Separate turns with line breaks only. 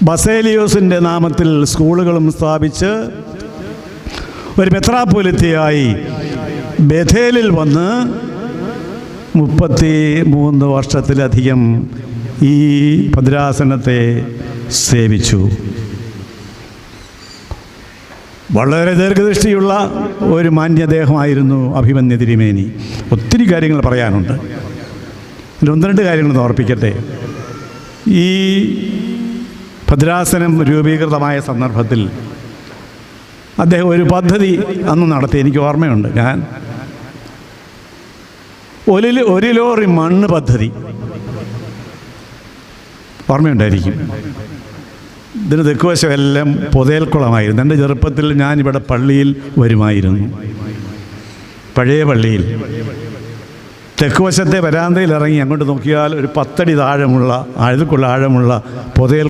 ബസേലിയോസിൻ്റെ നാമത്തിൽ സ്കൂളുകളും സ്ഥാപിച്ച് ഒരു മെത്രാപ്പൊലീത്തയായി ബഥേലിൽ വന്ന് 33 വർഷത്തിലധികം ഈ ഭദ്രാസനത്തെ സേവിച്ചു. വളരെ ദീർഘദൃഷ്ടിയുള്ള ഒരു മാന്യദേഹമായിരുന്നു അഭിമന്യ തിരുമേനി. ഒത്തിരി കാര്യങ്ങൾ പറയാനുണ്ട്. ഒന്ന് രണ്ട് കാര്യങ്ങൾ ഓർപ്പിക്കട്ടെ. ഈ ഭദ്രാസനം രൂപീകൃതമായ സന്ദർഭത്തിൽ അദ്ദേഹം ഒരു പദ്ധതി അന്ന് നടത്തി. എനിക്ക് ഓർമ്മയുണ്ട്. ഞാൻ ഒരു ലോറി മണ്ണ് പദ്ധതി ഓർമ്മയുണ്ടായിരിക്കും. ഇതിന് തെക്കുവശം എല്ലാം പുതയൽക്കുളമായിരുന്നു. എൻ്റെ ചെറുപ്പത്തിൽ ഞാനിവിടെ പള്ളിയിൽ വരുമായിരുന്നു. പഴയ പള്ളിയിൽ തെക്കുവശത്തെ വരാന്തയിൽ ഇറങ്ങി അങ്ങോട്ട് നോക്കിയാൽ ഒരു 10 അടി താഴമുള്ള ആഴമുള്ള പുതയൽ